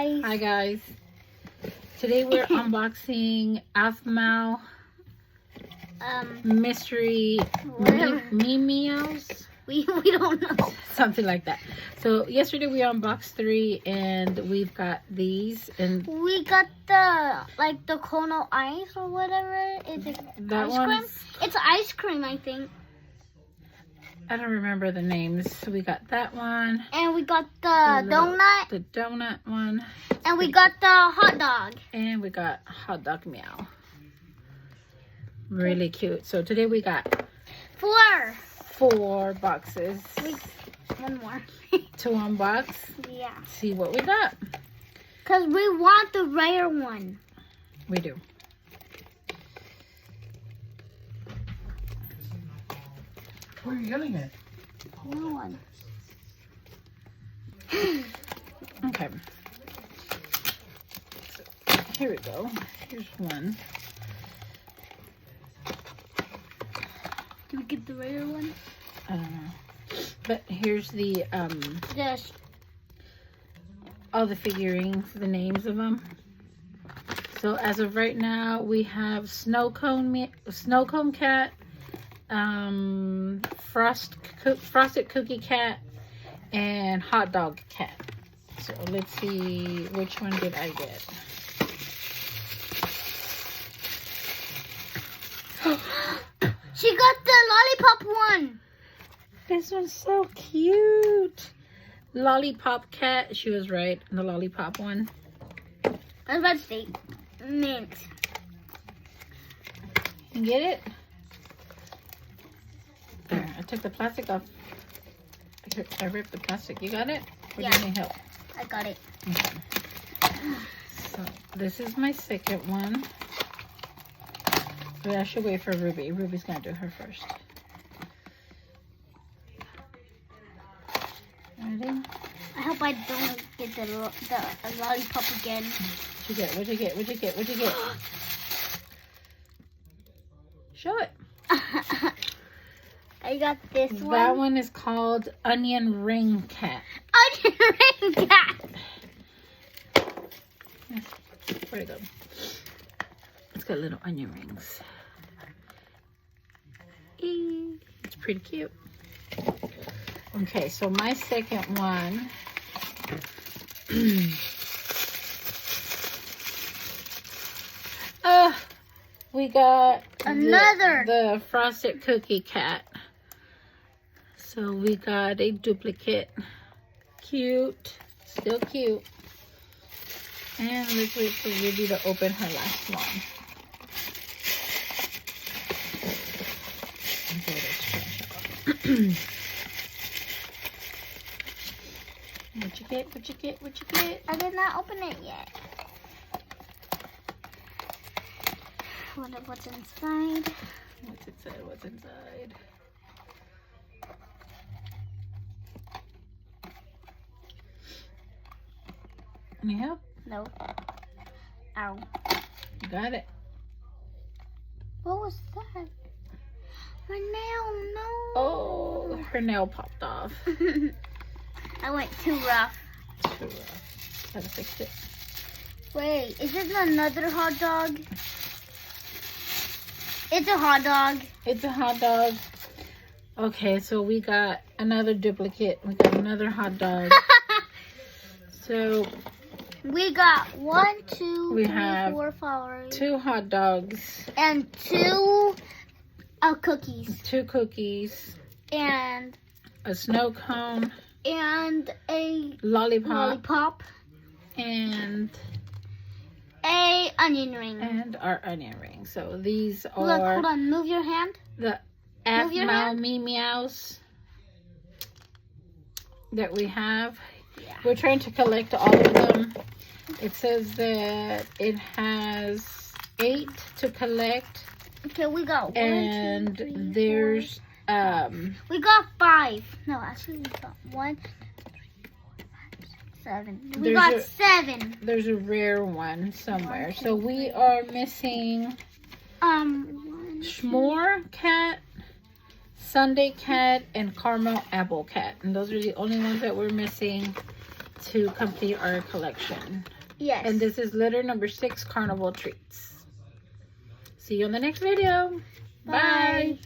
guys. Hi guys. Today we're unboxing Aphmau mystery MeeMeows. We don't know. Something like that. So yesterday we unboxed 3 and we've got these, and We got the Kono ice or whatever. Is it that ice cream? one's, It's ice cream, I think. I don't remember the names. So we got that one. And we got the donut. The donut one. And we got the hot dog. And we got hot dog meow. Really cute. So today we got 4 boxes. One more. To unbox. Yeah. See what we got. Because we want the rare one. We do. Where are you getting it? No one. Okay. So, here we go. Here's one. Do we get the rare one? I don't know. But here's the Yes. all the figurines, the names of them. So as of right now, we have snow cone cat, frosted cookie cat, and hot dog cat. So let's see, which one did I get? She got the lollipop one. This one's so cute. Lollipop cat. She was right. The lollipop one. I was about to say mint. You get it? There. I took the plastic off. I ripped the plastic. You got it? Or do you need help? I got it. Okay. So this is my second one. But I should wait for Ruby. Ruby's gonna do her first. Ready? I hope I don't get the lollipop again. What'd you get? What'd you get? What'd you get? What'd you get? Show it. I got this one. That one is called Onion Ring Cat. Onion ring cat. Where'd it go? It's got little onion rings. Eee, it's pretty cute. Okay, so my second one. We got Another. the frosted cookie cat. So we got a duplicate. Cute. Still cute. And let's wait for Ruby to open her last one. Okay, let's try. What you get? What you get? What you get? I did not open it yet. Wonder what's inside. What's it say? What's inside? Any help? No. Ow. You got it. What was that? My nail, no. Oh, her nail popped off. I went too rough. Too rough. Gotta fix it. Wait, is this another hot dog? It's a hot dog. It's a hot dog. Okay, so we got another duplicate. We got another hot dog. So We got 1, 2, We 3, have 4, 5, 2 hot dogs, and 2 cookies, 2 cookies, and a snow cone, a lollipop, and a onion ring. our onion ring. So these Look, are hold on, move your hand. the Move your Aphmau hand. MeeMeows that we have. Yeah. We're trying to collect all of them. It says that it has 8 to collect, Okay, we got 1, and 2, 3, there's 4. We got 5. No, actually, we got 1, 2, 3, 4, 5, 6, 7. We There's got a- 7. there's a rare one somewhere. 1, 2, So we are missing 1, S'more cat, Sunday cat, and caramel apple cat, and those are the only ones that we're missing. to complete our collection. Yes. And this is litter number 6, Carnival Treats. See you on the next video. Bye. Bye.